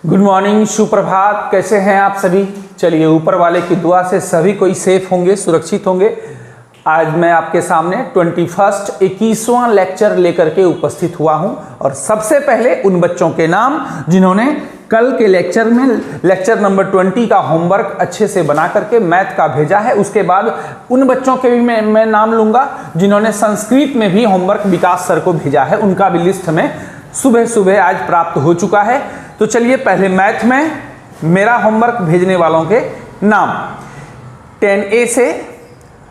Good morning, सुप्रभात। कैसे हैं आप सभी? चलिए, ऊपर वाले की दुआ से सभी कोई सेफ होंगे, सुरक्षित होंगे। आज मैं आपके सामने 21वां लेक्चर लेकर के उपस्थित हुआ हूं और सबसे पहले उन बच्चों के नाम जिन्होंने कल के लेक्चर में लेक्चर नंबर 20 का होमवर्क अच्छे से बना करके मैथ का भेजा है। उसके बाद उन बच्चों के भी मैं नाम लूंगा जिन्होंने संस्कृत में भी होमवर्क विकास सर को भेजा है। उनका भी लिस्ट हमें सुबह सुबह आज प्राप्त हो चुका है। तो चलिए, पहले मैथ में मेरा होमवर्क भेजने वालों के नाम। 10A से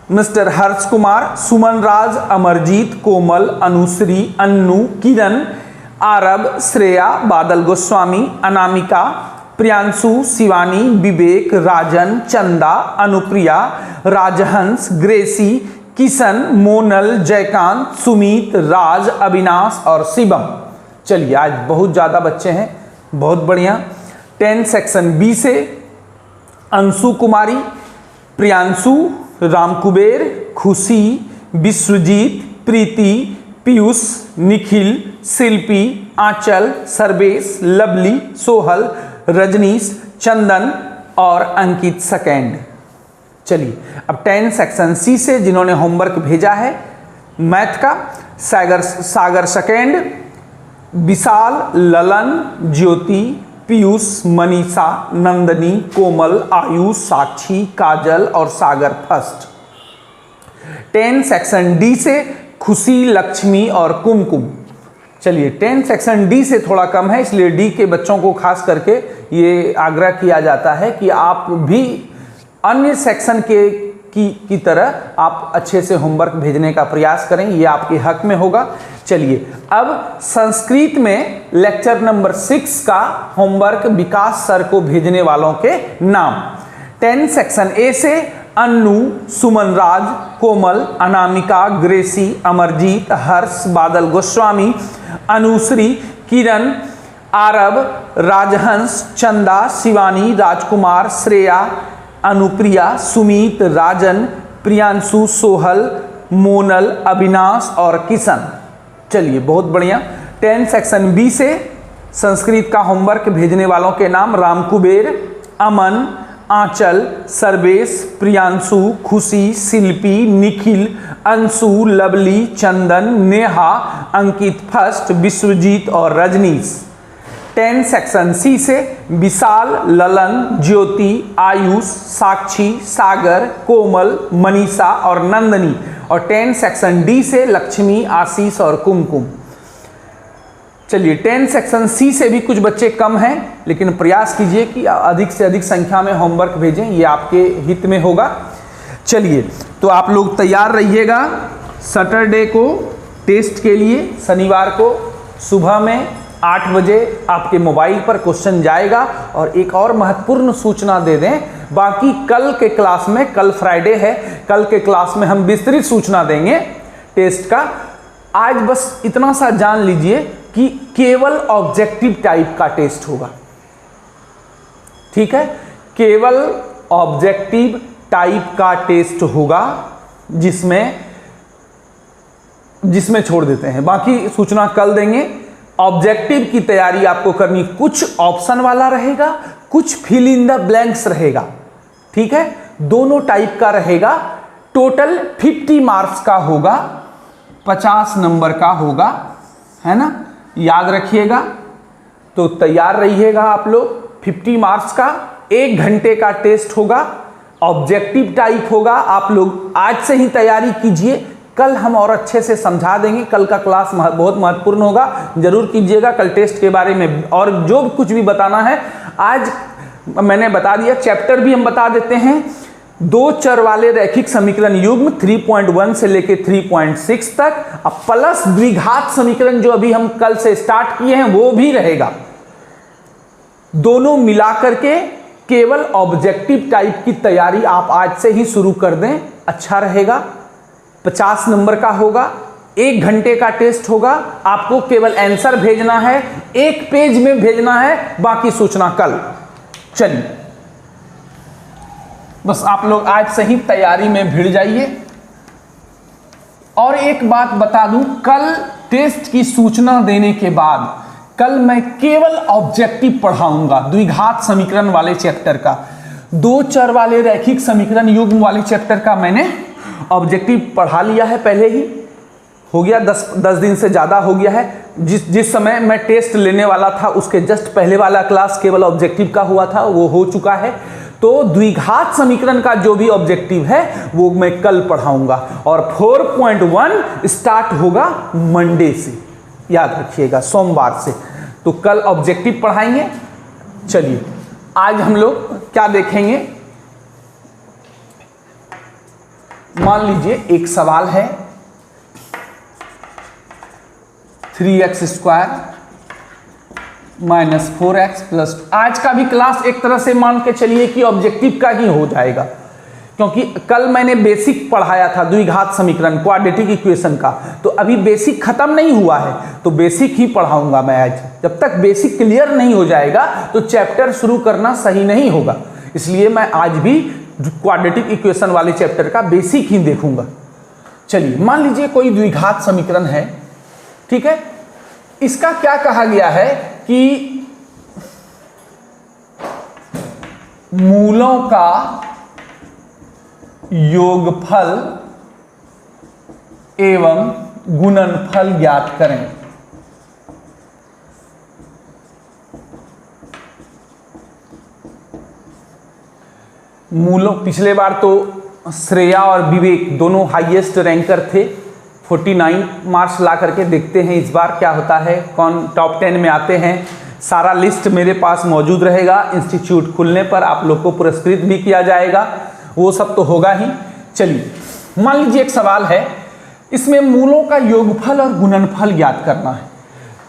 मिस्टर हर्ष कुमार, सुमन राज, अमरजीत, कोमल, अनुश्री, अन्नू, किरण, आरब, श्रेया, बादल गोस्वामी, अनामिका, प्रियांशु, शिवानी, विवेक, राजन, चंदा, अनुप्रिया, राजहंस, ग्रेसी, किशन, मोनल, जयकांत, सुमित, राज, अविनाश और शिवम। चलिए, आज बहुत ज़्यादा बच्चे हैं, बहुत बढ़िया। 10 सेक्शन बी से अंशु कुमारी, प्रियांशु, रामकुबेर, खुशी, विश्वजीत, प्रीति, पीयूष, निखिल, शिल्पी, आंचल, सर्वेश, लवली, सोहल, रजनीश, चंदन और अंकित सेकेंड। चलिए, अब 10 सेक्शन सी से जिन्होंने होमवर्क भेजा है मैथ का, सागर सेकेंड, विशाल, ललन, ज्योति, पीयूष, मनीषा, नंदनी, कोमल, आयुष, साक्षी, काजल और सागर फर्स्ट। 10 सेक्शन डी से खुशी, लक्ष्मी और कुमकुम। चलिए, 10 सेक्शन डी से थोड़ा कम है, इसलिए डी के बच्चों को खास करके ये आग्रह किया जाता है कि आप भी अन्य सेक्शन की तरह आप अच्छे से होमवर्क भेजने का प्रयास करें, ये आपके हक में होगा। चलिए, अब संस्कृत में लेक्चर नंबर 6 का होमवर्क विकास सर को भेजने वालों के नाम। 10 सेक्शन ए से अन्नू, सुमन राज, कोमल, अनामिका, ग्रेसी, अमरजीत, हर्ष, बादल गोस्वामी, अनुश्री, किरण, आरब, राजहंस, चंदा, शिवानी, राजकुमार, श्रेया, अनुप्रिया, सुमित, राजन, प्रियांशु, सोहल, मोनल, अविनाश और किशन। चलिए, बहुत बढ़िया। 10 सेक्शन बी से संस्कृत का होमवर्क भेजने वालों के नाम रामकुबेर, अमन, आंचल, सर्वेश, प्रियांशु, खुशी, शिल्पी, निखिल, अंशु, लवली, चंदन, नेहा, अंकित फर्स्ट, विश्वजीत और रजनीश। 10 सेक्शन सी से विशाल, ललन, ज्योति, आयुष, साक्षी, सागर, कोमल, मनीषा और नंदनी। और 10 सेक्शन डी से लक्ष्मी, आशीष और कुमकुम। चलिए, 10 सेक्शन सी से भी कुछ बच्चे कम हैं, लेकिन प्रयास कीजिए कि अधिक से अधिक संख्या में होमवर्क भेजें, ये आपके हित में होगा। चलिए, तो आप लोग तैयार रहिएगा सैटरडे को टेस्ट के लिए। शनिवार को सुबह में 8 बजे आपके मोबाइल पर क्वेश्चन जाएगा। और एक और महत्वपूर्ण सूचना दे दें, बाकी कल के क्लास में, कल फ्राइडे है, कल के क्लास में हम विस्तृत सूचना देंगे टेस्ट का। आज बस इतना सा जान लीजिए कि केवल ऑब्जेक्टिव टाइप का टेस्ट होगा, ठीक है? केवल ऑब्जेक्टिव टाइप का टेस्ट होगा, जिसमें छोड़ देते हैं, बाकी सूचना कल देंगे। ऑब्जेक्टिव की तैयारी आपको करनी, कुछ ऑप्शन वाला रहेगा, कुछ फिल इन द ब्लैंक्स रहेगा, ठीक है? दोनों टाइप का रहेगा। टोटल 50 मार्क्स का होगा, 50 नंबर का होगा, है ना? याद रखिएगा। तो तैयार रहिएगा आप लोग। 50 मार्क्स का 1 घंटे का टेस्ट होगा, ऑब्जेक्टिव टाइप होगा। आप लोग आज से ही तैयारी कीजिए, कल हम और अच्छे से समझा देंगे। कल का क्लास बहुत महत्वपूर्ण होगा, जरूर कीजिएगा कल टेस्ट के बारे में। और जो कुछ भी बताना है आज मैंने बता दिया। चैप्टर भी हम बता देते हैं। 2 चर वाले रैखिक समीकरण युग्म 3.1 से लेके 3.6 तक, अब प्लस द्विघात समीकरण जो अभी हम कल से स्टार्ट किए हैं वो भी रहेगा। दोनों मिलाकर के केवल ऑब्जेक्टिव टाइप की तैयारी आप आज से ही शुरू कर दें, अच्छा रहेगा। 50 नंबर का होगा, 1 घंटे का टेस्ट होगा। आपको केवल आंसर भेजना है, 1 पेज में भेजना है, बाकी सूचना कल। चलिए, बस आप लोग आज से ही तैयारी में भिड़ जाइए। और एक बात बता दूं, कल टेस्ट की सूचना देने के बाद कल मैं केवल ऑब्जेक्टिव पढ़ाऊंगा द्विघात समीकरण वाले चैप्टर का। दो चर वाले रैखिक समीकरण युग्म वाले चैप्टर का मैंने ऑब्जेक्टिव पढ़ा लिया है, पहले ही हो गया, 10 दिन से ज़्यादा हो गया है। जिस समय मैं टेस्ट लेने वाला था उसके जस्ट पहले वाला क्लास केवल ऑब्जेक्टिव का हुआ था, वो हो चुका है। तो द्विघात समीकरण का जो भी ऑब्जेक्टिव है वो मैं कल पढ़ाऊंगा और 4.1 स्टार्ट होगा मंडे से, याद रखिएगा, सोमवार से। तो कल ऑब्जेक्टिव पढ़ाएंगे। चलिए आज हम लोग क्या देखेंगे, मान लीजिए एक सवाल है 3x square minus 4x plus. आज का भी क्लास एक तरह से मान के चलिए कि ऑब्जेक्टिव का ही हो जाएगा, क्योंकि कल मैंने बेसिक पढ़ाया था द्विघात समीकरण क्वाड्रेटिक इक्वेशन का, तो अभी बेसिक खत्म नहीं हुआ है, तो बेसिक ही पढ़ाऊंगा मैं आज। जब तक बेसिक क्लियर नहीं हो जाएगा तो चैप्टर शुरू करना सही नहीं होगा, इसलिए मैं आज भी क्वाड्रेटिक इक्वेशन वाले चैप्टर का बेसिक ही देखूंगा। चलिए मान लीजिए कोई द्विघात समीकरण है, ठीक है। इसका क्या कहा गया है कि मूलों का योगफल एवं गुणनफल ज्ञात करें। मूलों, पिछले बार तो श्रेया और विवेक दोनों हाईएस्ट रैंकर थे, 49 मार्क्स ला करके। देखते हैं इस बार क्या होता है, कौन टॉप 10 में आते हैं। सारा लिस्ट मेरे पास मौजूद रहेगा, इंस्टीट्यूट खुलने पर आप लोग को पुरस्कृत भी किया जाएगा, वो सब तो होगा ही। चलिए मान लीजिए एक सवाल है, इसमें मूलों का योगफल और गुणनफल ज्ञात करना है।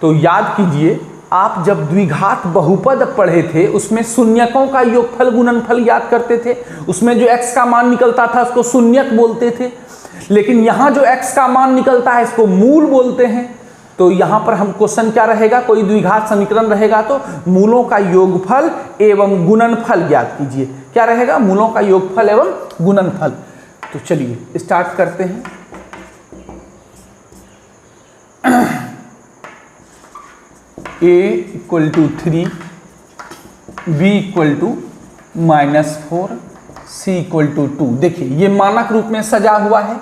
तो याद कीजिए, आप जब द्विघात बहुपद पढ़े थे उसमें शून्यकों का योगफल गुणनफल ज्ञात करते थे, उसमें जो x का मान निकलता था उसको शून्यक बोलते थे, लेकिन यहां जो x का मान निकलता है इसको मूल बोलते हैं। तो यहां पर हम क्वेश्चन क्या रहेगा, कोई द्विघात समीकरण रहेगा तो मूलों का योगफल एवं गुणनफल ज्ञात कीजिए। क्या रहेगा, मूलों का योगफल एवं गुणनफल। तो चलिए स्टार्ट करते हैं। a = 3, b = -4, c = 2। देखिए ये मानक रूप में सजा हुआ है।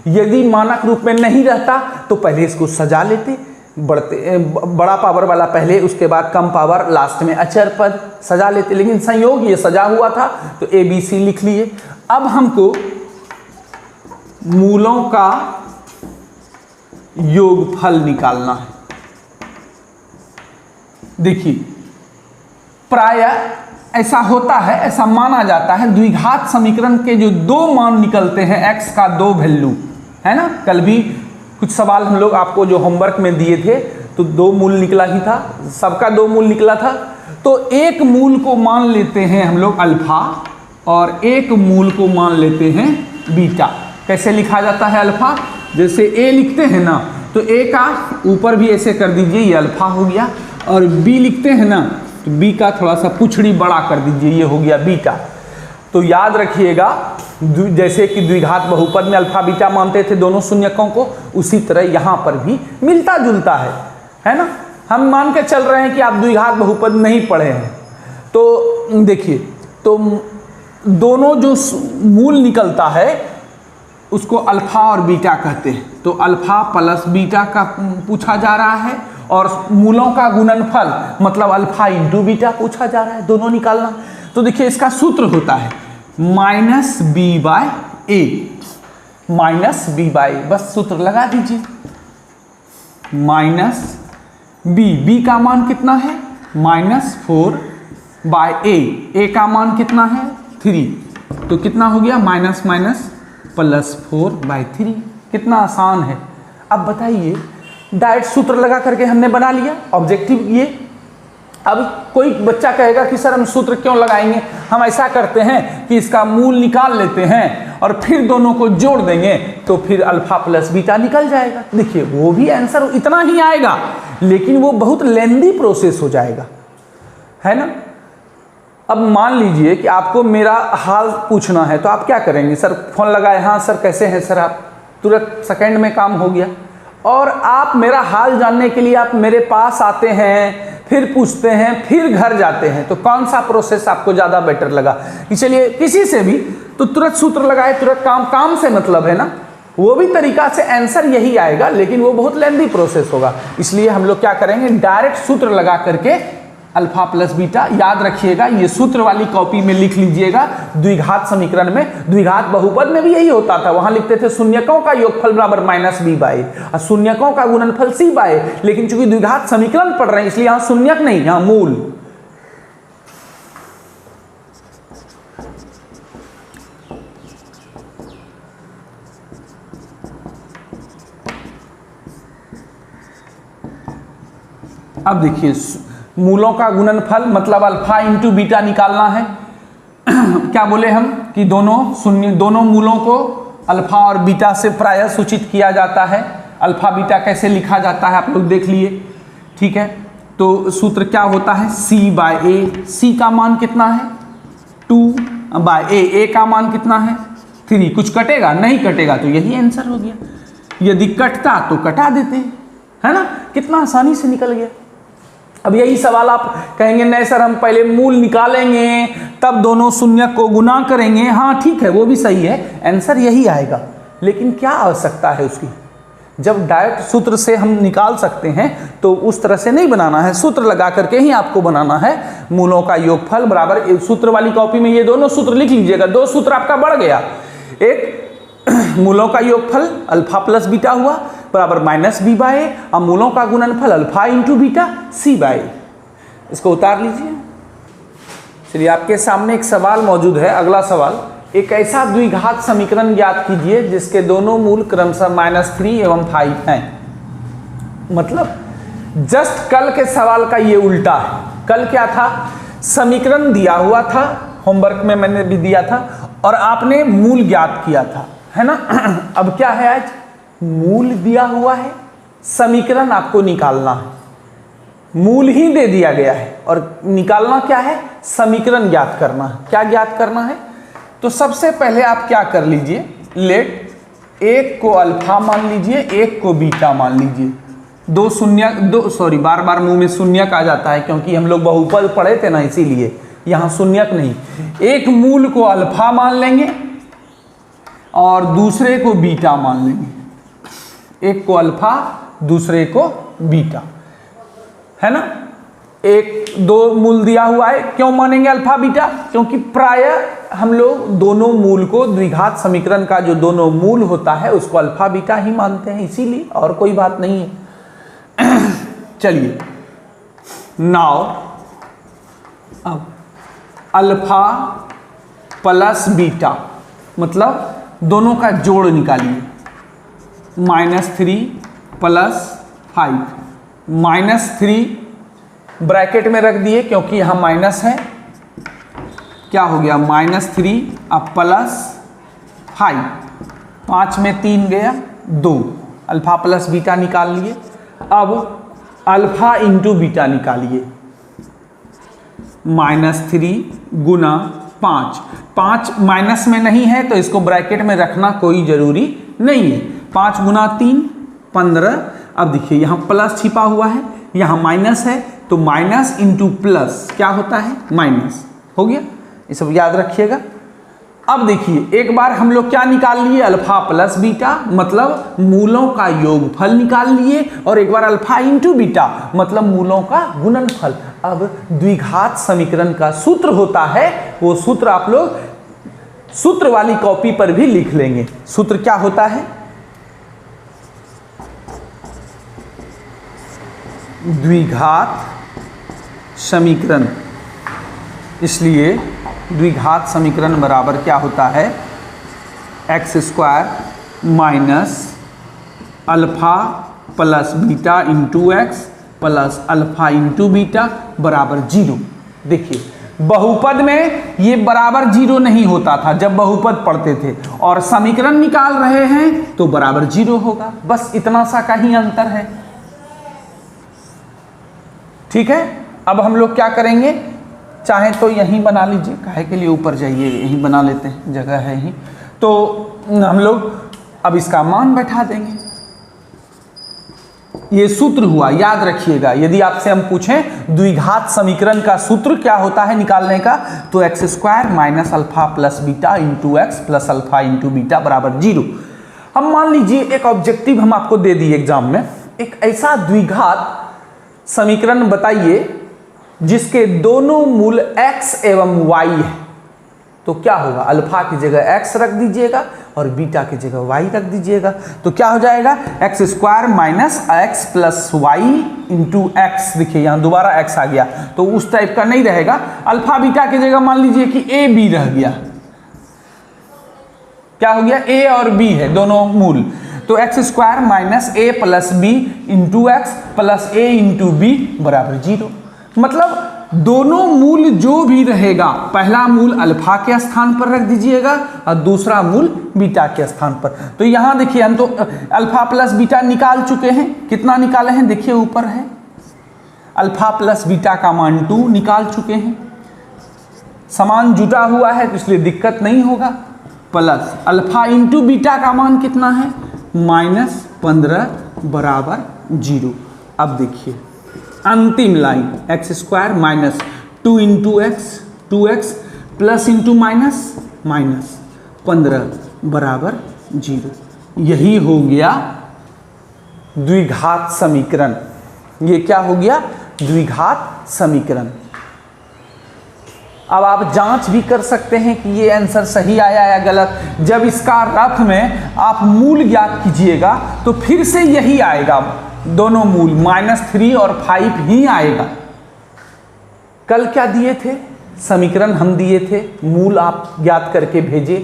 यदि मानक रूप में नहीं रहता तो पहले इसको सजा लेते, बड़ा पावर वाला पहले, उसके बाद कम पावर लास्ट में अचर पद सजा लेते, लेकिन संयोग ये सजा हुआ था तो a b c लिख लिए। अब हमको मूलों का योगफल निकालना है। देखिए प्रायः ऐसा होता है, ऐसा माना जाता है, द्विघात समीकरण के जो दो मान निकलते हैं, x का दो वैल्यू है ना, कल भी कुछ सवाल हम लोग आपको जो होमवर्क में दिए थे तो दो मूल निकला ही था, सबका दो मूल निकला था। तो एक मूल को मान लेते हैं हम लोग अल्फा और एक मूल को मान लेते हैं बीटा। कैसे लिखा जाता है अल्फा, जैसे a लिखते हैं ना तो a का ऊपर भी ऐसे कर दीजिए, ये अल्फा हो गया, और b लिखते हैं ना तो b का थोड़ा सा पुछड़ी बड़ा कर दीजिए, ये हो गया बीटा। तो याद रखिएगा, जैसे कि द्विघात बहुपद में अल्फा बीटा मानते थे दोनों शून्यकों को, उसी तरह यहाँ पर भी मिलता जुलता है ना। हम मान के चल रहे हैं कि आप द्विघात बहुपद नहीं पढ़े हैं। तो देखिए, तो दोनों जो मूल निकलता है उसको अल्फा और बीटा कहते हैं। तो अल्फा प्लस बीटा का पूछा जा रहा है, और मूलों का गुणनफल मतलब अल्फा इंटू बीटा पूछा जा रहा है, दोनों निकालना। तो देखिए इसका सूत्र होता है -b/a, -b/, बस सूत्र लगा दीजिए, -b का मान कितना है -4/a, a का मान कितना है 3, तो कितना हो गया -4/3। कितना आसान है। अब बताइए, डायरेक्ट सूत्र लगा करके हमने बना लिया ऑब्जेक्टिव ये। अब कोई बच्चा कहेगा कि सर हम सूत्र क्यों लगाएंगे, हम ऐसा करते हैं कि इसका मूल निकाल लेते हैं और फिर दोनों को जोड़ देंगे तो फिर अल्फा प्लस बीटा निकल जाएगा। देखिए वो भी आंसर इतना ही आएगा, लेकिन वो बहुत लेंदी प्रोसेस हो जाएगा, है ना। अब मान लीजिए कि आपको मेरा हाल पूछना है तो आप क्या करेंगे, सर फोन लगाए, हाँ सर कैसे हैं सर आप, तुरंत सेकंड में काम हो गया। और आप मेरा हाल जानने के लिए आप मेरे पास आते हैं, फिर पूछते हैं, फिर घर जाते हैं, तो कौन सा प्रोसेस आपको ज़्यादा बेटर लगा? कि चलिए किसी से भी तो तुरंत सूत्र लगाए, तुरंत काम से मतलब है ना, वो भी तरीका से आंसर यही आएगा, लेकिन वो बहुत लेंथी प्रोसेस होगा। इसलिए हम लोग क्या करेंगे, डायरेक्ट सूत्र लगा करके अल्फा प्लस बीटा। याद रखिएगा, ये सूत्र वाली कॉपी में लिख लीजिएगा। द्विघात समीकरण में, द्विघात बहुपद में भी यही होता था, वहां लिखते थे शून्यकों का योगफल बराबर माइनस बी बाई और शून्यकों का गुणनफल सी बाई। लेकिन चूंकि द्विघात समीकरण पढ़ रहे हैं इसलिए यहां शून्यक नहीं, यहां मूल। अब देखिए, मूलों का गुणनफल मतलब अल्फा इंटू बीटा निकालना है। क्या बोले हम कि दोनों मूलों को अल्फा और बीटा से प्रायः सूचित किया जाता है। अल्फा बीटा कैसे लिखा जाता है आप लोग देख लिए, ठीक है। तो सूत्र क्या होता है, सी बाय ए। सी का मान कितना है 2 बाय ए का मान कितना है 3। कुछ कटेगा? नहीं कटेगा, तो यही आंसर हो गया। यदि कटता तो कटा देते, है ना, कितना आसानी से निकल गया। अब यही सवाल आप कहेंगे नहीं सर हम पहले मूल निकालेंगे तब दोनों शून्य को गुना करेंगे। हाँ ठीक है, वो भी सही है, आंसर यही आएगा। लेकिन क्या आवश्यकता है उसकी? जब डायरेक्ट सूत्र से हम निकाल सकते हैं तो उस तरह से नहीं बनाना है, सूत्र लगा करके ही आपको बनाना है। मूलों का योगफल बराबर, सूत्र वाली कॉपी में ये दोनों सूत्र लिख लीजिएगा। 2 सूत्र आपका बढ़ गया, एक मूलों का योगफल अल्फा प्लस बीटा हुआ बराबर माइनस बी बाई और मूलों का गुणनफल alpha into beta c by. इसको उतार लीजिए। चलिए आपके सामने एक सवाल मौजूद है। अगला सवाल, एक ऐसा द्विघात समीकरण ज्ञात कीजिए जिसके दोनों मूल क्रमशः -3 एवं 5 हैं। मतलब जस्ट कल के सवाल का ये उल्टा है। कल क्या था, समीकरण दिया हुआ था, होमवर्क में मैंने भी दिया था और आपने मूल ज्ञात किया था, है ना। अब क्या है, आज मूल दिया हुआ है, समीकरण आपको निकालना है। मूल ही दे दिया गया है और निकालना क्या है, समीकरण ज्ञात करना है। क्या ज्ञात करना है? तो सबसे पहले आप क्या कर लीजिए, लेट एक को अल्फा मान लीजिए, एक को बीटा मान लीजिए। बार बार मुंह में शून्यक आ जाता है क्योंकि हम लोग बहुपद पढ़े थे ना, इसीलिए यहां शून्यक नहीं। एक मूल को अल्फा मान लेंगे और दूसरे को बीटा मान लेंगे। एक को अल्फा दूसरे को बीटा, है ना। एक 2 मूल दिया हुआ है, क्यों मानेंगे अल्फा बीटा? क्योंकि प्रायः हम लोग दोनों मूल को, द्विघात समीकरण का जो दोनों मूल होता है उसको अल्फा बीटा ही मानते हैं, इसीलिए, और कोई बात नहीं है। चलिए नाउ अब अल्फा प्लस बीटा मतलब दोनों का जोड़ निकालिए। -3 + 5, -3 ब्रैकेट में रख दिए क्योंकि यहाँ माइनस है। क्या हो गया, -3 अब +5, 5 में 3 गया 2, अल्फा प्लस बीटा निकाल लिए। अब अल्फा इंटू बीटा निकालिए, -3 गुना 5, 5 माइनस में नहीं है तो इसको ब्रैकेट में रखना कोई जरूरी नहीं है। 5 गुना 3 15। अब देखिए यहाँ प्लस छिपा हुआ है, यहाँ माइनस है, तो माइनस इंटू प्लस क्या होता है, माइनस हो गया। ये सब याद रखिएगा। अब देखिए एक बार हम लोग क्या निकाल लिए, अल्फा प्लस बीटा मतलब मूलों का योगफल निकाल लिए, और एक बार अल्फा इंटू बीटा मतलब मूलों का गुणनफल। अब द्विघात समीकरण का सूत्र होता है, वो सूत्र आप लोग सूत्र वाली कॉपी पर भी लिख लेंगे। सूत्र क्या होता है, द्विघात समीकरण। इसलिए द्विघात समीकरण बराबर क्या होता है, x² minus alpha plus beta into x plus alpha into beta बराबर 0। देखिए बहुपद में ये बराबर 0 नहीं होता था जब बहुपद पढ़ते थे, और समीकरण निकाल रहे हैं तो बराबर 0 होगा। बस इतना सा का ही अंतर है, ठीक है। अब हम लोग क्या करेंगे, चाहे तो यहीं बना लीजिए, काहे के लिए ऊपर जाइए, यहीं बना लेते हैं, जगह है यहीं। तो हम लोग अब इसका मान बैठा देंगे। ये सूत्र हुआ, याद रखिएगा। यदि आपसे हम पूछें द्विघात समीकरण का सूत्र क्या होता है निकालने का, तो x square minus alpha plus beta into x plus alpha into beta बराबर 0। हम मान लीजिए एक ऑब्जेक्टिव हम आपको दे दिए एग्जाम में, एक ऐसा द्विघात समीकरण बताइए जिसके दोनों मूल x एवं y है। तो क्या होगा, अल्फा की जगह x रख दीजिएगा और बीटा की जगह y रख दीजिएगा। तो क्या हो जाएगा, x square minus x plus y into x. देखिए यहाँ दोबारा x आ गया, तो उस टाइप का नहीं रहेगा। अल्फा बीटा की जगह मान लीजिए कि a b रह गया। क्या हो गया, a और b है दोनों मूल, तो x square minus a plus b into x plus a into b बराबर 0। मतलब दोनों मूल जो भी रहेगा, पहला मूल अल्फा के स्थान पर रख दीजिएगा और दूसरा मूल बीटा के स्थान पर। तो यहां देखिए हम तो अल्फा प्लस बीटा निकाल चुके हैं। कितना निकाले हैं, देखिए ऊपर है अल्फा प्लस बीटा का मान 2 निकाल चुके हैं। समान जुटा हुआ है तो इसलिए दिक्कत नहीं होगा। प्लस अल्फा इंटू बीटा का मान कितना है, -15 बराबर 0। अब देखिए अंतिम line, x square minus 2 into x 2x plus into minus minus 15 बराबर 0। यही हो गया द्विघात समीकरण। ये क्या हो गया, द्विघात समीकरण। अब आप जांच भी कर सकते हैं कि ये आंसर सही आया या गलत। जब इसका रथ में आप मूल ज्ञात कीजिएगा तो फिर से यही आएगा, दोनों मूल -3 और 5 ही आएगा। कल क्या दिए थे, समीकरण हम दिए थे, मूल आप ज्ञात करके भेजे,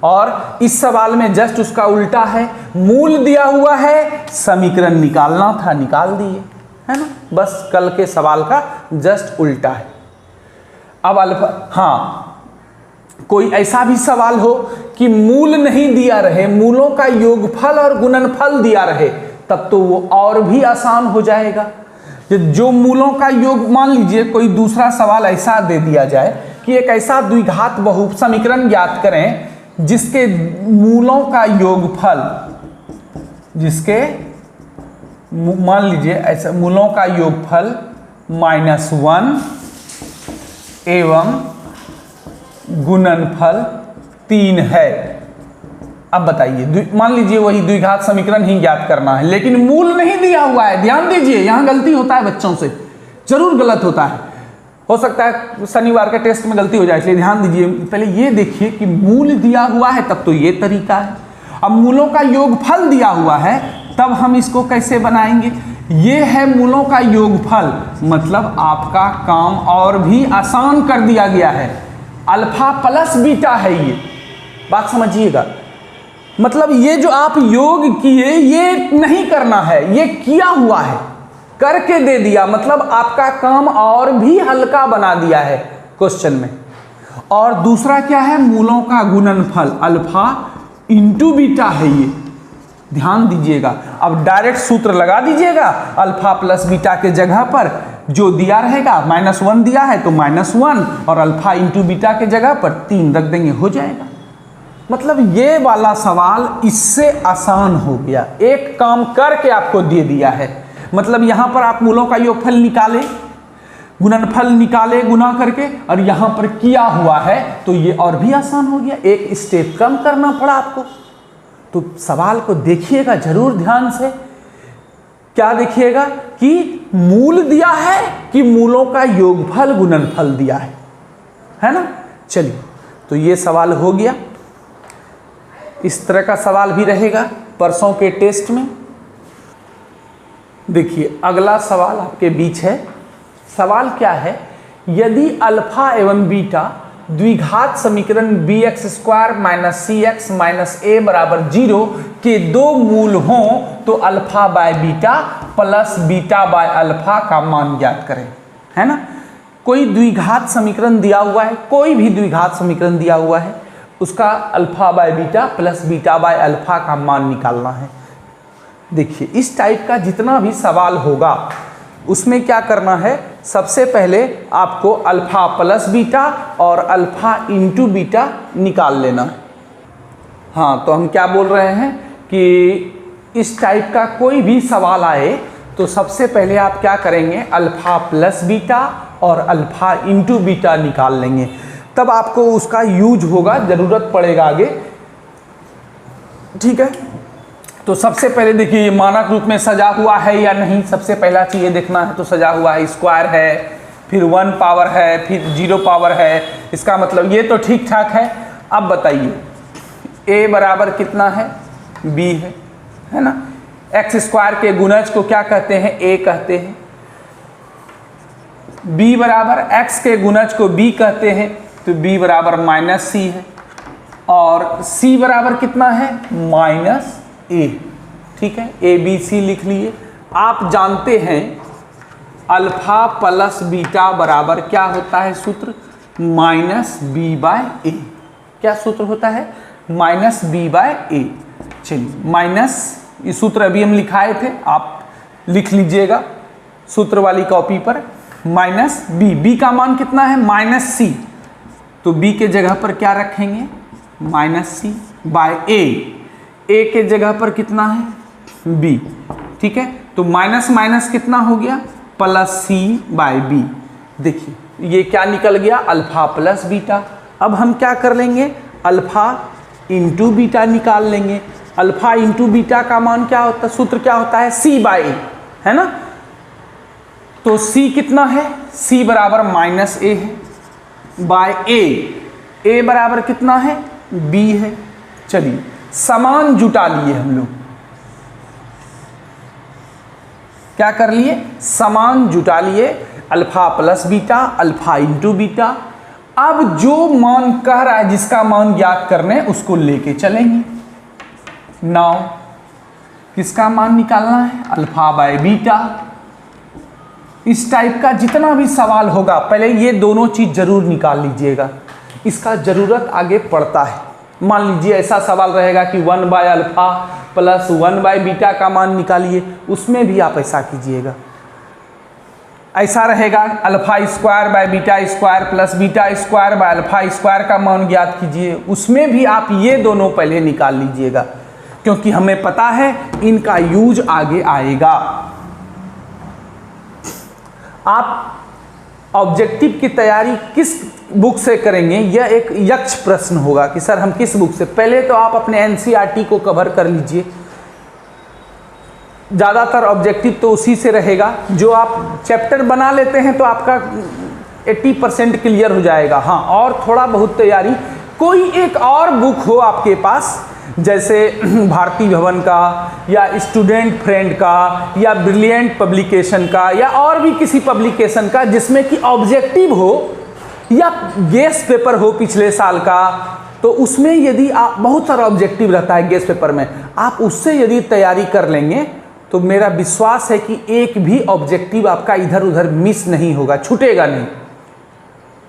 और इस सवाल में जस्ट उसका उल्टा है। मूल दिया हुआ है, समीकरण निकालना था, निकाल दिए, है ना। बस कल के सवाल का जस्ट उल्टा है। अब अल्फा, हाँ, कोई ऐसा भी सवाल हो कि मूल नहीं दिया रहे, मूलों का योगफल और गुणनफल दिया रहे, तब तो वो और भी आसान हो जाएगा। जो मूलों का योग, मान लीजिए कोई दूसरा सवाल ऐसा दे दिया जाए कि एक ऐसा द्विघात बहु समीकरण ज्ञात करें जिसके मूलों का योगफल, जिसके मान लीजिए ऐसा मूलों का योगफल -1 एवं गुणनफल 3 है। अब बताइए, मान लीजिए वही द्विघात समीकरण ही ज्ञात करना है, लेकिन मूल नहीं दिया हुआ है। ध्यान दीजिए, यहां गलती होता है बच्चों से, जरूर गलत होता है। हो सकता है शनिवार के टेस्ट में गलती हो जाए, इसलिए ध्यान दीजिए। पहले ये देखिए कि मूल दिया हुआ है, तब तो ये तरीका है। अब मूलों का योगफल दिया हुआ है, तब हम इसको कैसे बनाएंगे। ये है मूलों का योगफल, मतलब आपका काम और भी आसान कर दिया गया है। अल्फा प्लस बीटा है, ये बात समझिएगा। मतलब ये जो आप योग किए, ये नहीं करना है, ये किया हुआ है, करके दे दिया, मतलब आपका काम और भी हल्का बना दिया है क्वेश्चन में। और दूसरा क्या है, मूलों का गुणनफल, अल्फा इंटू बीटा है ये, ध्यान दीजिएगा। अब डायरेक्ट सूत्र लगा दीजिएगा, अल्फा प्लस बीटा के जगह पर जो दिया रहेगा, -1 दिया है तो -1, और अल्फा इंटू बीटा के जगह पर 3 रख देंगे, हो जाएगा। मतलब ये वाला सवाल इससे आसान हो गया, एक काम करके आपको दे दिया है। मतलब यहां पर आप मूलों का योगफल निकाले, गुणनफल निकाले गुना करके, और यहां पर किया हुआ है, तो ये और भी आसान हो गया, एक स्टेप कम करना पड़ा आपको। तो सवाल को देखिएगा जरूर ध्यान से। क्या देखिएगा कि मूल दिया है कि मूलों का योगफल गुणनफल दिया है ना। चलिए, तो ये सवाल हो गया। इस तरह का सवाल भी रहेगा परसों के टेस्ट में। देखिए अगला सवाल आपके बीच है। सवाल क्या है, यदि अल्फा एवं बीटा द्विघात समीकरण bx² - cx - a बराबर 0 के दो मूल हों तो alpha by beta plus beta by alpha का मान ज्ञात करें, है ना। कोई द्विघात समीकरण दिया हुआ है, कोई भी द्विघात समीकरण दिया हुआ है, उसका alpha by beta plus beta by alpha का मान निकालना है। देखिए इस टाइप का जितना भी सवाल होगा उसमें क्या करना है, सबसे पहले आपको अल्फा प्लस बीटा और अल्फा इंटू बीटा निकाल लेना है। हाँ, तो हम क्या बोल रहे हैं कि इस टाइप का कोई भी सवाल आए तो सबसे पहले आप क्या करेंगे, अल्फा प्लस बीटा और अल्फा इंटू बीटा निकाल लेंगे, तब आपको उसका यूज होगा, ज़रूरत पड़ेगा आगे। ठीक है, तो सबसे पहले देखिए ये मानक रूप में सजा हुआ है या नहीं, सबसे पहला चीज़ ये देखना है। तो सजा हुआ है, स्क्वायर है, फिर 1 पावर है, फिर 0 पावर है, इसका मतलब ये तो ठीक ठाक है। अब बताइए a बराबर कितना है, b है ना। एक्स स्क्वायर के गुणज को क्या कहते हैं, a कहते हैं। b बराबर x के गुणज को b कहते हैं, तो b बराबर माइनस c है, और c बराबर कितना है, माइनस a। ठीक है, a b c लिख लिए। आप जानते हैं अल्फा प्लस बीटा बराबर क्या होता है सूत्र, माइनस b बाय ए। क्या सूत्र होता है, माइनस b बाय ए। चलिए माइनस, ये सूत्र अभी हम लिखाए थे, आप लिख लीजिएगा सूत्र वाली कॉपी पर। माइनस b का मान कितना है, माइनस c, तो b के जगह पर क्या रखेंगे, माइनस c बाय a के जगह पर कितना है, b। ठीक है, तो माइनस माइनस कितना हो गया, प्लस c बाय b। देखिए ये क्या निकल गया, अल्फा प्लस बीटा। अब हम क्या कर लेंगे, अल्फा इंटू बीटा निकाल लेंगे। अल्फा इंटू बीटा का मान क्या होता है, सूत्र क्या होता है, c बाय a, है ना। तो c कितना है, c बराबर माइनस a है बाय a बराबर कितना है, b है। चलिए समान जुटा लिए हम लोग, क्या कर लिए, समान जुटा लिए, alpha plus beta, alpha into beta. अब जो मान कह रहा है, जिसका मान ज्ञात करने, उसको लेके चलेंगे। नाउ किसका मान निकालना है, अल्फा बाय बीटा। इस टाइप का जितना भी सवाल होगा, पहले ये दोनों चीज जरूर निकाल लीजिएगा, इसका जरूरत आगे पड़ता है। मान लीजिए ऐसा सवाल रहेगा कि 1 by alpha plus 1 by beta का मान निकालिए, उसमें भी आप ऐसा कीजिएगा। ऐसा रहेगा alpha square by beta square plus beta square by alpha square का मान ज्ञात कीजिए, उसमें भी आप ये दोनों पहले निकाल लीजिएगा, क्योंकि हमें पता है इनका यूज आगे आएगा। आप ऑब्जेक्टिव की तैयारी किस बुक से करेंगे, यह एक यक्ष प्रश्न होगा कि सर हम किस बुक से। पहले तो आप अपने एनसीईआरटी को कवर कर लीजिए, ज़्यादातर ऑब्जेक्टिव तो उसी से रहेगा। जो आप चैप्टर बना लेते हैं तो आपका 80% क्लियर हो जाएगा। हाँ, और थोड़ा बहुत तैयारी, कोई एक और बुक हो आपके पास, जैसे भारती भवन का या स्टूडेंट फ्रेंड का या ब्रिलियंट पब्लिकेशन का या और भी किसी पब्लिकेशन का, जिसमें कि ऑब्जेक्टिव हो या गेस्ट पेपर हो पिछले साल का, तो उसमें यदि आप, बहुत सारा ऑब्जेक्टिव रहता है गेस्ट पेपर में, आप उससे यदि तैयारी कर लेंगे तो मेरा विश्वास है कि एक भी ऑब्जेक्टिव आपका इधर उधर मिस नहीं होगा, छूटेगा नहीं।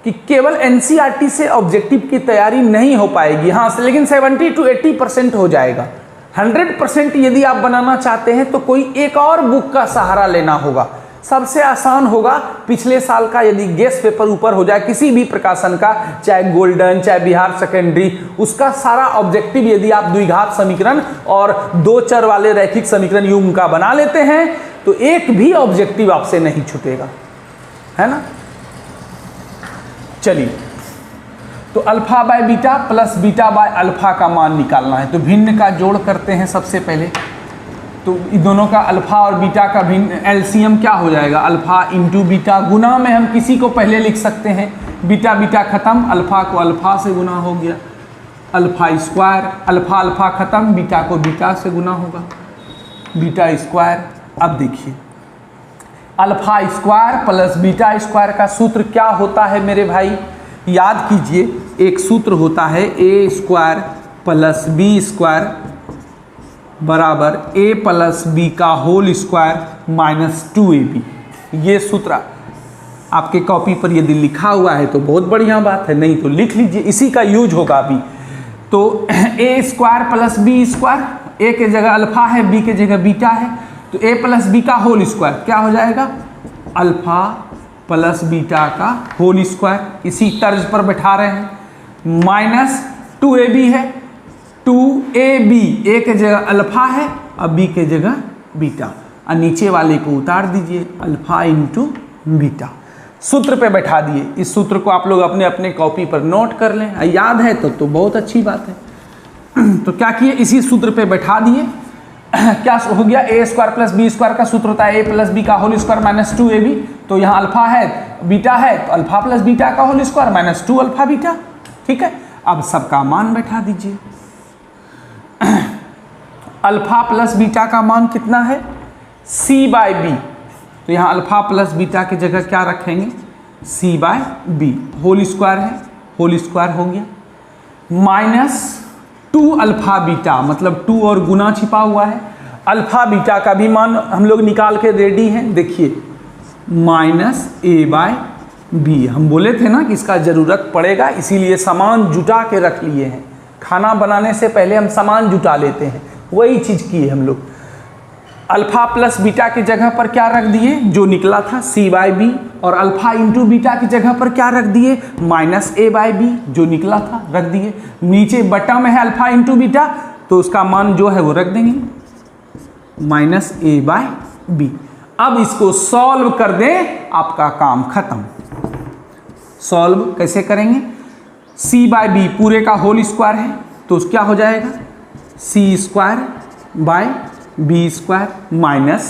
कि केवल एनसीईआरटी से ऑब्जेक्टिव की तैयारी नहीं हो पाएगी, हाँ, लेकिन 70 to 80% हो जाएगा। 100% यदि आप बनाना चाहते हैं तो कोई एक और बुक का सहारा लेना होगा। सबसे आसान होगा पिछले साल का यदि गेस्ट पेपर ऊपर हो जाए किसी भी प्रकाशन का, चाहे गोल्डन चाहे बिहार सेकेंडरी, उसका सारा ऑब्जेक्टिव यदि आप द्विघात समीकरण और 2 चर वाले रैखिक समीकरण युग्म का बना लेते हैं तो एक भी ऑब्जेक्टिव आपसे नहीं छूटेगा, है ना। चलिए, तो alpha by beta plus beta by alpha का मान निकालना है, तो भिन्न का जोड़ करते हैं सबसे पहले। तो इन दोनों का अल्फा और बीटा का भिन्न एलसीएम क्या हो जाएगा, अल्फा इंटू बीटा। गुना में हम किसी को पहले लिख सकते हैं, बीटा बीटा खत्म, अल्फा को अल्फा से गुना हो गया, अल्फा स्क्वायर, अल्फा अल्फा खत्म, बीटा को बीटा से गुना होगा, बीटा स्क्वायर। अब देखिए alpha square plus beta square का सूत्र क्या होता है मेरे भाई, याद कीजिए, एक सूत्र होता है ए स्क्वायर प्लस बी स्क्वायर बराबर ए प्लस बी का होल स्क्वायर माइनस 2ab। ये सूत्र आपके कॉपी पर यदि लिखा हुआ है तो बहुत बढ़िया बात है, नहीं तो लिख लीजिए, इसी का यूज होगा अभी। तो ए स्क्वायर प्लस बी स्क्वायर, ए के जगह अल्फा है, बी के जगह बीटा है, तो ए प्लस बी का होल स्क्वायर क्या हो जाएगा, अल्फा प्लस बीटा का होल स्क्वायर। इसी तर्ज पर बैठा रहे हैं, माइनस 2ab है, 2ab, ए के जगह अल्फा है और बी के जगह बीटा। और नीचे वाले को उतार दीजिए, अल्फा इंटू बीटा। सूत्र पे बैठा दिए। इस सूत्र को आप लोग अपने अपने कॉपी पर नोट कर लें, याद है तो बहुत अच्छी बात है। तो क्या किए, इसी सूत्र पे बैठा दिए। क्या हो गया, a square plus b square का सूत्र होता है ए प्लस बी का होल स्क्वायर माइनस 2ab। तो यहाँ अल्फा है बीटा है तो अल्फा प्लस बीटा का whole square minus 2 alpha beta. ठीक है, अब सबका मान बैठा दीजिए। अल्फा प्लस बीटा का मान कितना है, c/b। तो यहाँ अल्फा प्लस बीटा की जगह क्या रखेंगे, c/b। होल स्क्वायर है, होल स्क्वायर हो गया, माइनस 2 अल्फा बीटा, मतलब 2 और गुना छिपा हुआ है। अल्फा बीटा का भी मान हम लोग निकाल के रेडी हैं। देखिए माइनस a/b, हम बोले थे ना कि इसका ज़रूरत पड़ेगा, इसीलिए सामान जुटा के रख लिए हैं। खाना बनाने से पहले हम सामान जुटा लेते हैं, वही चीज़ की है हम लोग। अल्फा प्लस बीटा की जगह पर क्या रख दिए, जो निकला था c/b, और अल्फा इंटू बीटा की जगह पर क्या रख दिए, माइनस a/b, जो निकला था रख दिए। नीचे बटा में है अल्फा इंटू बीटा, तो उसका मान जो है वो रख देंगे, माइनस a/b। अब इसको सॉल्व कर दें, आपका काम खत्म। सॉल्व कैसे करेंगे, c/b पूरे का होल स्क्वायर है, तो क्या हो जाएगा, c square by b square minus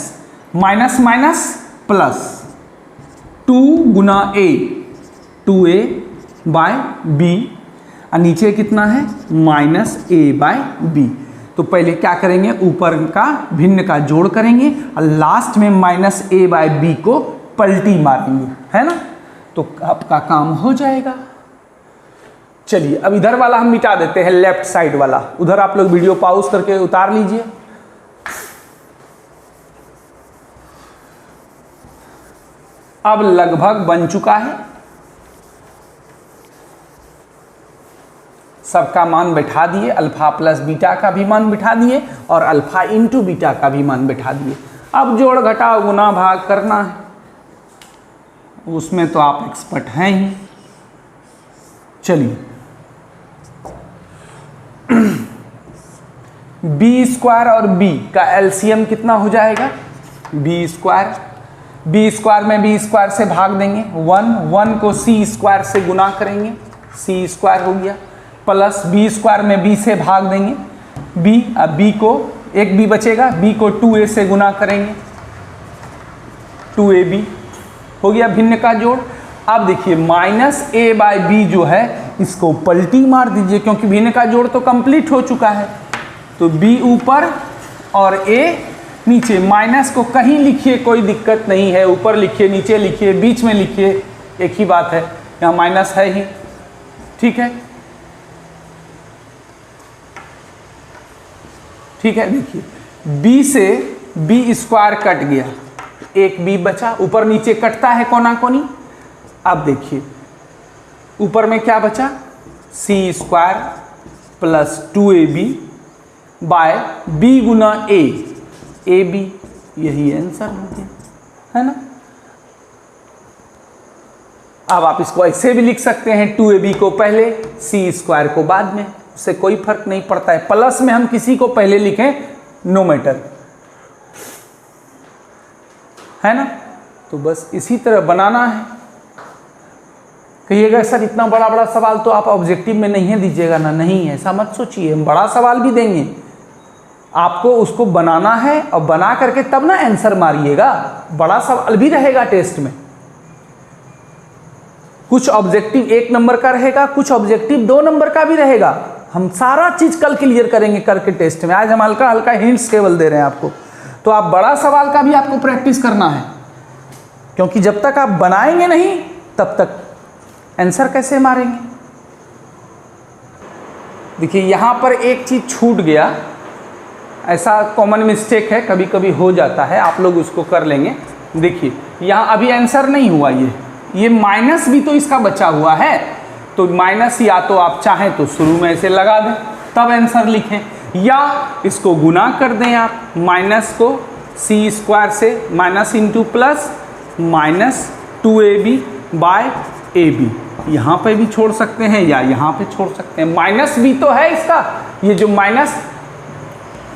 minus minus plus 2 गुना a, 2a/b, और नीचे कितना है, माइनस a/b। तो पहले क्या करेंगे, ऊपर का भिन्न का जोड़ करेंगे और लास्ट में माइनस a/b को पलटी मारेंगे, है ना। तो आपका काम हो जाएगा। चलिए अब इधर वाला हम मिटा देते हैं, लेफ्ट साइड वाला। उधर आप लोग वीडियो पॉज करके उतार लीजिए। अब लगभग बन चुका है, सबका मान बैठा दिए, अल्फा प्लस बीटा का भी मान बैठा दिए और अल्फा इंटू बीटा का भी मान बैठा दिए। अब जोड़ घटाव गुना भाग करना है, उसमें तो आप एक्सपर्ट हैं ही। चलिए बी स्क्वायर और बी का एलसीएम कितना हो जाएगा, बी स्क्वायर में बी स्क्वायर से भाग देंगे, 1 को सी स्क्वायर से गुना करेंगे, सी स्क्वायर हो गया, प्लस बी स्क्वायर में बी से भाग देंगे बी, अब बी को एक बी बचेगा, बी को 2a से गुना करेंगे, 2ab हो गया भिन्न का जोड़। अब देखिए माइनस a/b जो है इसको पलटी मार दीजिए, क्योंकि भिन्न का जोड़ तो कंप्लीट हो चुका है। तो b ऊपर और a नीचे, माइनस को कहीं लिखिए कोई दिक्कत नहीं है, ऊपर लिखिए नीचे लिखिए बीच में लिखिए, एक ही बात है, यहाँ माइनस है ही। ठीक है, ठीक है। देखिए b से b स्क्वायर कट गया, एक b बचा, ऊपर नीचे कटता है कोना कोनी। अब देखिए ऊपर में क्या बचा, c square plus 2ab by b गुना a, ab, यही आंसर हो गया, है ना। अब आप इसको ऐसे भी लिख सकते हैं, 2ab को पहले c स्क्वायर को बाद में, उससे कोई फर्क नहीं पड़ता है। प्लस में हम किसी को पहले लिखें, नो मैटर, है ना। तो बस इसी तरह बनाना है। कहिएगा सर इतना बड़ा बड़ा सवाल तो आप ऑब्जेक्टिव में नहीं है दीजिएगा ना, नहीं ऐसा मत सोचिए, हम बड़ा सवाल भी देंगे आपको, उसको बनाना है और बना करके तब ना आंसर मारिएगा। बड़ा सवाल भी रहेगा टेस्ट में, कुछ ऑब्जेक्टिव 1 नंबर का रहेगा, कुछ ऑब्जेक्टिव 2 नंबर का भी रहेगा। हम सारा चीज कल क्लियर करेंगे करके टेस्ट में, आज हम हल्का हल्का हिंट्स केवल दे रहे हैं आपको। तो आप बड़ा सवाल का भी आपको प्रैक्टिस करना है, क्योंकि जब तक आप बनाएंगे नहीं तब तक आंसर कैसे मारेंगे। देखिए यहाँ पर एक चीज छूट गया, ऐसा कॉमन मिस्टेक है, कभी कभी हो जाता है, आप लोग उसको कर लेंगे। देखिए यहाँ अभी आंसर नहीं हुआ, ये माइनस भी तो इसका बचा हुआ है, तो माइनस या तो आप चाहें तो शुरू में ऐसे लगा दें तब आंसर लिखें, या इसको गुना कर दें आप, माइनस को सी स्क्वायर से minus into plus minus 2ab by ab, यहाँ पे भी छोड़ सकते हैं या यहाँ पे छोड़ सकते हैं। माइनस भी तो है इसका, ये जो माइनस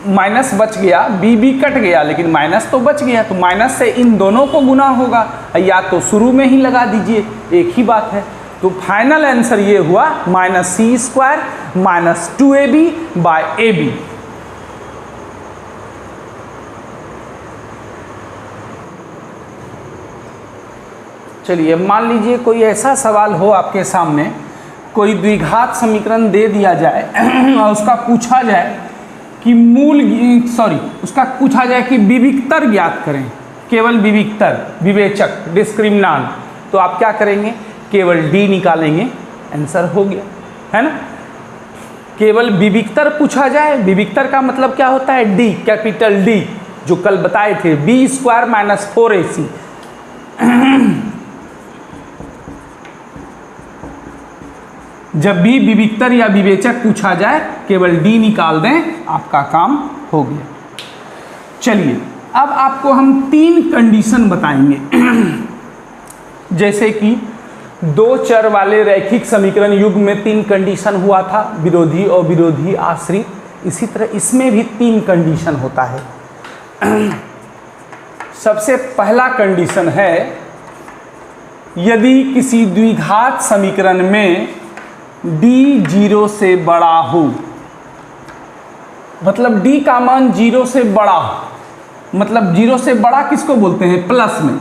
माइनस बच गया, बी बी कट गया, लेकिन माइनस तो बच गया, तो माइनस से इन दोनों को गुना होगा, या तो शुरू में ही लगा दीजिए, एक ही बात है। तो फाइनल आंसर ये हुआ -c² minus 2ab by ab। चलिए मान लीजिए कोई ऐसा सवाल हो आपके सामने, कोई द्विघात समीकरण दे दिया जाए और उसका पूछा जाए कि उसका पूछा जाए कि विविक्तर ज्ञात करें, केवल विविक्तर, विवेचक, डिस्क्रिमिनांट, तो आप क्या करेंगे, केवल डी निकालेंगे, आंसर हो गया, है ना। केवल विविक्तर पूछा जाए, विविक्तर का मतलब क्या होता है, डी, कैपिटल डी, जो कल बताए थे, b² माइनस 4ac। जब भी विविक्तर या विवेचक पूछा जाए केवल डी निकाल दें, आपका काम हो गया। चलिए अब आपको हम 3 कंडीशन बताएंगे। जैसे कि 2 चर वाले रैखिक समीकरण युग्म में 3 कंडीशन हुआ था, विरोधी और विरोधी आश्रित। इसी तरह इसमें भी 3 कंडीशन होता है। सबसे पहला कंडीशन है, यदि किसी द्विघात समीकरण में d 0 से बड़ा हो, मतलब d का मान 0 से बड़ा हो, मतलब 0 से बड़ा किसको बोलते हैं, प्लस में,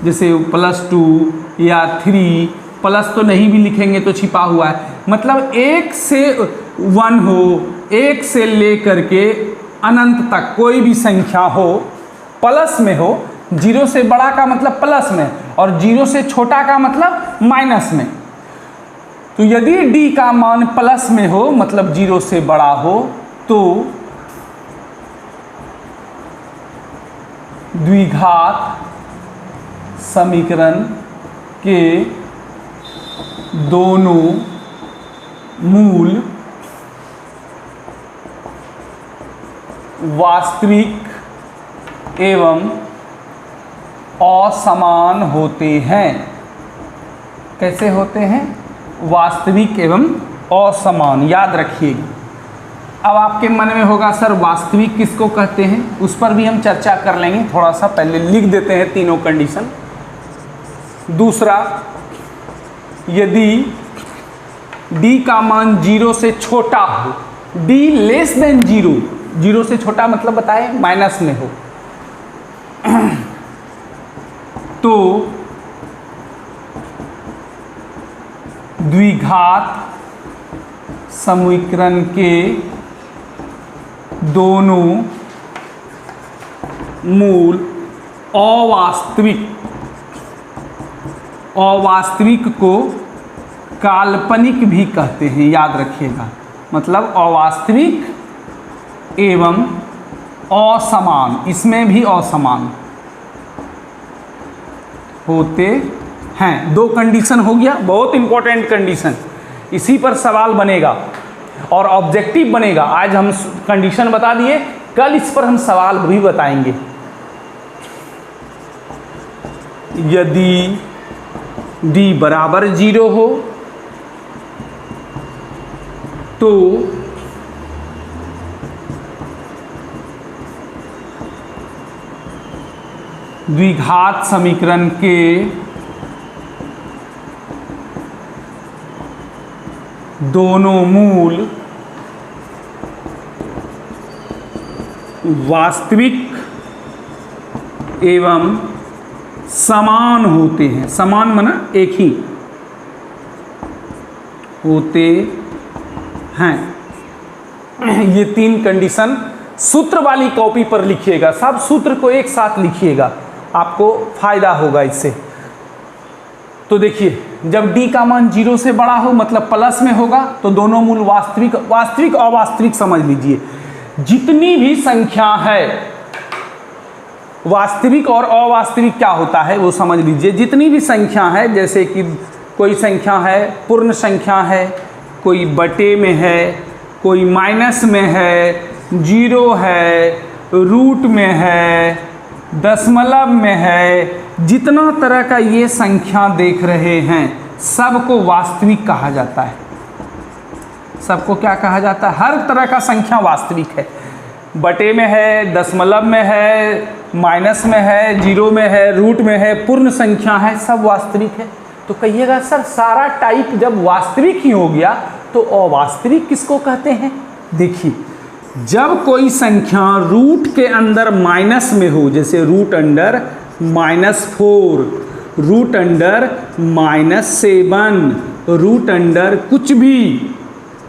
जैसे +2 या 3, प्लस तो नहीं भी लिखेंगे तो छिपा हुआ है, मतलब 1 से 1 हो, 1 से लेकर के अनंत तक कोई भी संख्या हो, प्लस में हो। 0 से बड़ा का मतलब प्लस में, और 0 से छोटा का मतलब माइनस में। तो यदि d का मान प्लस में हो, मतलब 0 से बड़ा हो, तो द्विघात समीकरण के दोनों मूल वास्तविक एवं असमान होते हैं। कैसे होते हैं, वास्तविक एवं असमान, याद रखिएगा। अब आपके मन में होगा सर वास्तविक किसको कहते हैं, उस पर भी हम चर्चा कर लेंगे, थोड़ा सा पहले लिख देते हैं तीनों कंडीशन। दूसरा, यदि d का मान 0 से छोटा हो, d लेस देन 0, 0 से छोटा मतलब बताए माइनस में हो, तो द्विघात समीकरण के दोनों मूल अवास्तविक को काल्पनिक भी कहते हैं, याद रखिएगा। मतलब अवास्तविक एवं असमान, इसमें भी असमान होते हैं। 2 कंडीशन हो गया, बहुत इंपॉर्टेंट कंडीशन, इसी पर सवाल बनेगा और ऑब्जेक्टिव बनेगा। आज हम कंडीशन बता दिए, कल इस पर हम सवाल भी बताएंगे। यदि d बराबर 0 हो तो द्विघात समीकरण के दोनों मूल वास्तविक एवं समान होते हैं। समान माना एक ही होते हैं। ये 3 कंडीशन सूत्र वाली कॉपी पर लिखिएगा, सब सूत्र को एक साथ लिखिएगा, आपको फायदा होगा इससे। तो देखिए, जब d का मान 0 से बड़ा हो मतलब प्लस में होगा, तो दोनों मूल वास्तविक अवास्तविक समझ लीजिए। जितनी भी संख्या है, वास्तविक और अवास्तविक क्या होता है वो समझ लीजिए। जितनी भी संख्या है, जैसे कि कोई संख्या है पूर्ण संख्या है, कोई बटे में है, कोई माइनस में है, 0 है, रूट में है, दशमलव में है, जितना तरह का ये संख्या देख रहे हैं सबको वास्तविक कहा जाता है। सबको क्या कहा जाता है, हर तरह का संख्या वास्तविक है। बटे में है, दशमलव में है, माइनस में है, जीरो में है, रूट में है, पूर्ण संख्या है, सब वास्तविक है। तो कहिएगा सर सारा टाइप जब वास्तविक ही हो गया तो अवास्तविक किसको कहते हैं? देखिए, जब कोई संख्या रूट के अंदर माइनस में हो, जैसे root under -4, root under -7, root under कुछ भी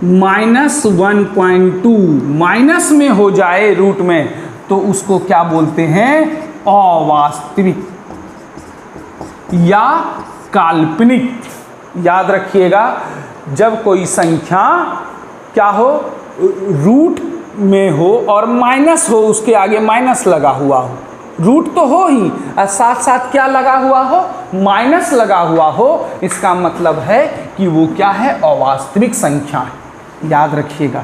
-1.2 माइनस में हो जाए रूट में, तो उसको क्या बोलते हैं? अवास्तविक या काल्पनिक। याद रखिएगा, जब कोई संख्या क्या हो, रूट में हो और माइनस हो, उसके आगे माइनस लगा हुआ हो, रूट तो हो ही और साथ साथ क्या लगा हुआ हो? माइनस लगा हुआ हो, इसका मतलब है कि वो क्या है? अवास्तविक संख्या है। याद रखिएगा,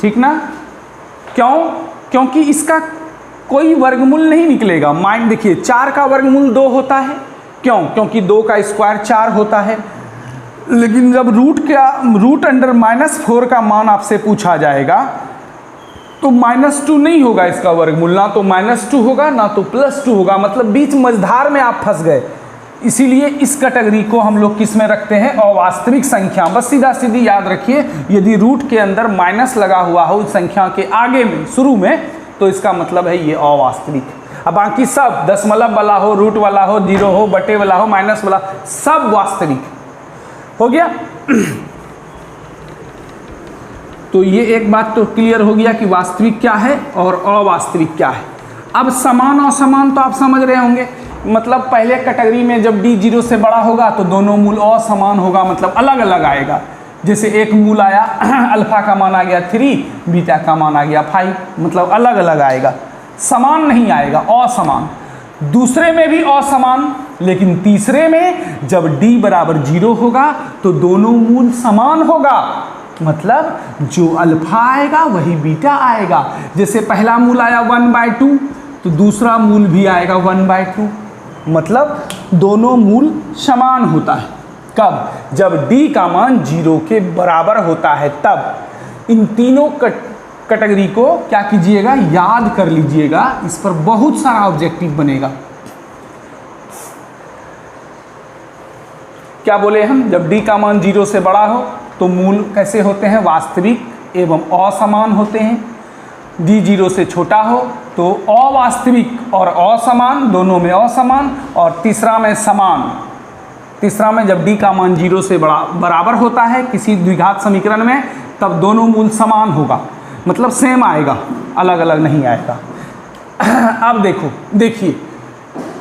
ठीक ना? क्यों? क्योंकि इसका कोई वर्गमूल नहीं निकलेगा। माइंड देखिए, 4 का वर्गमूल 2 होता है। क्यों? क्योंकि 2 का स्क्वायर 4 होता है। लेकिन जब रूट अंडर -4 का मान आपसे पूछा जाएगा तो -2 नहीं होगा इसका वर्गमूल, ना तो -2 होगा ना तो +2 होगा, मतलब बीच मझधार में आप फंस गए। इसीलिए इस कैटेगरी को हम लोग किस में रखते हैं? अवास्तविक संख्या। बस सीधा सीधी याद रखिए, यदि रूट के अंदर माइनस लगा हुआ हो संख्या के आगे में, शुरू में, तो इसका मतलब है ये अवास्तविक। अब बाकी सब दशमलव वाला हो, रूट वाला हो, जीरो हो, बटे वाला हो, माइनस वाला, सब वास्तविक हो गया। तो ये एक बात तो क्लियर हो गया कि वास्तविक क्या है और अवास्तविक क्या है। अब समान और असमान तो आप समझ रहे होंगे, मतलब पहले कैटेगरी में जब d 0 से बड़ा होगा तो दोनों मूल असमान होगा, मतलब अलग अलग आएगा। जैसे एक मूल आया अल्फा का मान आ गया 3, बीटा का मान आ गया 5, मतलब अलग अलग आएगा, समान नहीं आएगा, असमान। दूसरे में भी असमान, लेकिन तीसरे में जब d बराबर 0 होगा तो दोनों मूल समान होगा, मतलब जो अल्फा आएगा वही बीटा आएगा। जैसे पहला मूल आया 1/2 तो दूसरा मूल भी आएगा 1/2, मतलब दोनों मूल समान होता है। कब? जब d का मान 0 के बराबर होता है, तब। इन तीनों कैटेगरी को क्या कीजिएगा? याद कर लीजिएगा, इस पर बहुत सारा ऑब्जेक्टिव बनेगा। क्या बोले हम? जब d का मान 0 से बड़ा हो तो मूल कैसे होते हैं? वास्तविक एवं असमान होते हैं। d 0 से छोटा हो तो अवास्तविक और असमान, दोनों में असमान, और तीसरा में समान। तीसरा में जब d का मान 0 से बराबर होता है किसी द्विघात समीकरण में, तब दोनों मूल समान होगा, मतलब सेम आएगा, अलग अलग नहीं आएगा। अब देखिए,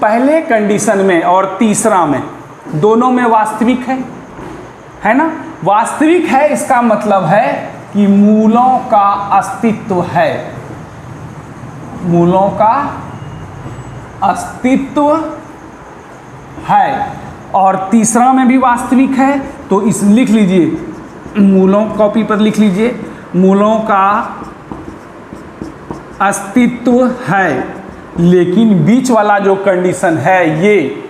पहले कंडीशन में और तीसरा में दोनों में वास्तविक है ना? वास्तविक है, इसका मतलब है कि मूलों का अस्तित्व है, मूलों का अस्तित्व है। और तीसरा में भी वास्तविक है, तो इस लिख लीजिए, मूलों, कॉपी पर लिख लीजिए, मूलों का अस्तित्व है। लेकिन बीच वाला जो कंडीशन है ये,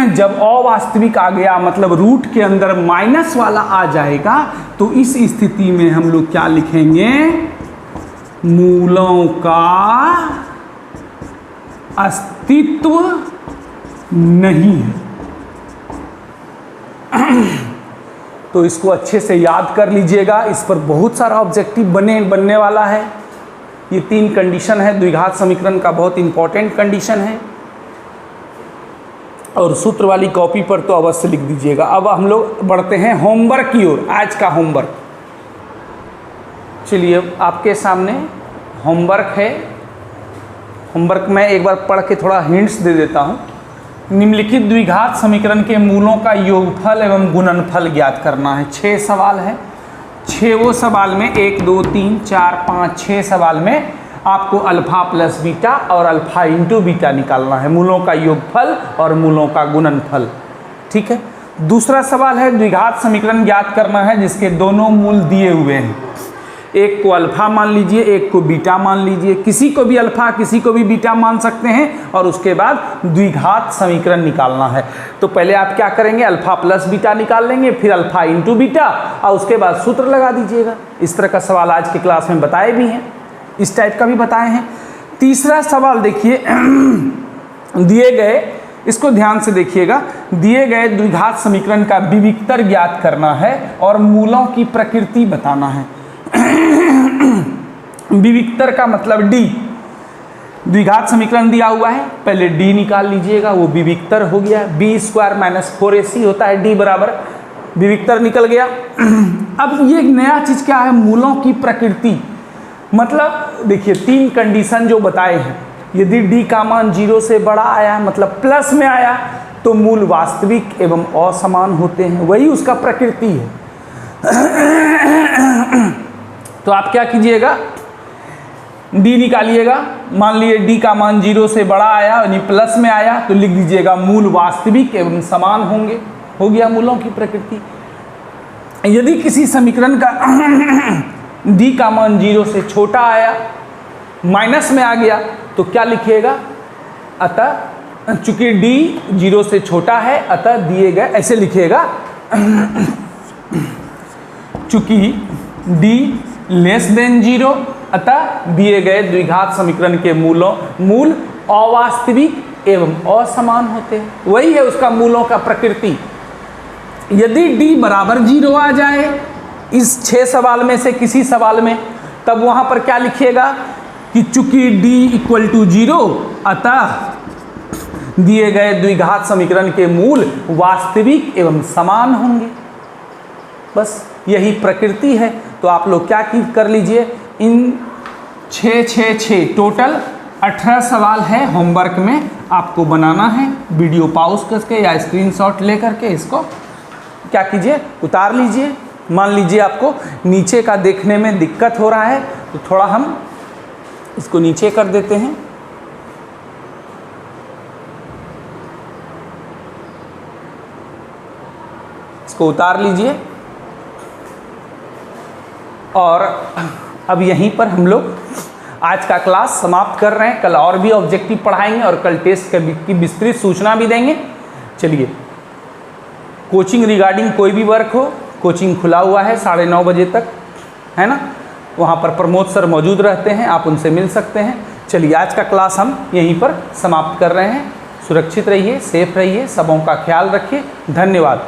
जब अवास्तविक आ गया, मतलब रूट के अंदर माइनस वाला आ जाएगा, तो इस स्थिति में हम लोग क्या लिखेंगे? मूलों का अस्तित्व नहीं है। तो इसको अच्छे से याद कर लीजिएगा, इस पर बहुत सारा ऑब्जेक्टिव बनने वाला है। ये 3 कंडीशन है, द्विघात समीकरण का बहुत इंपॉर्टेंट कंडीशन है, और सूत्र वाली कॉपी पर तो अवश्य लिख दीजिएगा। अब हम लोग बढ़ते हैं होमवर्क की ओर। आज का होमवर्क, चलिए आपके सामने होमवर्क है। होमवर्क में एक बार पढ़ के थोड़ा हिंट्स दे देता हूँ। निम्नलिखित द्विघात समीकरण के मूलों का योगफल एवं गुणनफल ज्ञात करना है। 6 सवाल है। 6 सवाल में 1 2 3 4 5 6 सवाल में आपको अल्फा प्लस बीटा और अल्फा इंटू बीटा निकालना है, मूलों का योगफल और मूलों का गुणनफल। ठीक है। दूसरा सवाल है द्विघात समीकरण ज्ञात करना है जिसके दोनों मूल दिए हुए हैं। एक को अल्फा मान लीजिए, एक को बीटा मान लीजिए, किसी को भी अल्फा किसी को भी बीटा मान सकते हैं और उसके बाद द्विघात समीकरण निकालना है। तो पहले आप क्या करेंगे, अल्फा प्लस बीटा निकाल लेंगे, फिर अल्फा इंटू बीटा और उसके बाद सूत्र लगा दीजिएगा। इस तरह का सवाल आज की क्लास में बताए भी हैं, इस टाइप का भी बताए हैं। तीसरा सवाल देखिए, दिए गए, इसको ध्यान से देखिएगा, दिए गए द्विघात समीकरण का विविक्तर ज्ञात करना है और मूलों की प्रकृति बताना है। विविक्तर का मतलब डी, द्विघात समीकरण दिया हुआ है, पहले डी निकाल लीजिएगा, वो विविक्तर हो गया। बी स्क्वायर माइनस 4ac होता है, डी बराबर विविक्तर निकल गया। अब ये नया चीज क्या है, मूलों की प्रकृति, मतलब देखिए 3 कंडीशन जो बताए हैं, यदि d का मान 0 से बड़ा आया मतलब प्लस में आया तो मूल वास्तविक एवं असमान होते हैं, वही उसका प्रकृति है। तो आप क्या कीजिएगा, d निकालिएगा, मान लिए d का मान 0 से बड़ा आया यानी प्लस में आया तो लिख दीजिएगा मूल वास्तविक एवं समान होंगे, हो गया मूलों की प्रकृति। यदि किसी समीकरण का d का मान 0 से छोटा आया, माइनस में आ गया तो क्या लिखिएगा, अतः चूंकि d 0 से छोटा है अतः दिए गए, ऐसे लिखिएगा, चूंकि d लेस देन 0 अतः दिए गए द्विघात समीकरण के मूल अवास्तविक एवं असमान होते हैं, वही है उसका मूलों का प्रकृति। यदि d बराबर 0 आ जाए इस 6 सवाल में से किसी सवाल में, तब वहां पर क्या लिखिएगा कि चूंकि d इक्वल टू 0 अतः दिए गए द्विघात समीकरण के मूल वास्तविक एवं समान होंगे, बस यही प्रकृति है। तो आप लोग क्या कर लीजिए, इन 6 टोटल 18 सवाल है, होमवर्क में आपको बनाना है, वीडियो पॉज करके या स्क्रीनशॉट ले करके इसको क्या कीजिए, उतार लीजिए। मान लीजिए आपको नीचे का देखने में दिक्कत हो रहा है तो थोड़ा हम इसको नीचे कर देते हैं, इसको उतार लीजिए। और अब यहीं पर हम लोग आज का क्लास समाप्त कर रहे हैं। कल और भी ऑब्जेक्टिव पढ़ाएंगे और कल टेस्ट की विस्तृत सूचना भी देंगे। चलिए, कोचिंग रिगार्डिंग कोई भी वर्क हो, कोचिंग खुला हुआ है 9:30 बजे तक, है ना, वहाँ पर प्रमोद सर मौजूद रहते हैं, आप उनसे मिल सकते हैं। चलिए, आज का क्लास हम यहीं पर समाप्त कर रहे हैं। सुरक्षित रहिए, सेफ रहिए, सबों का ख्याल रखिए। धन्यवाद।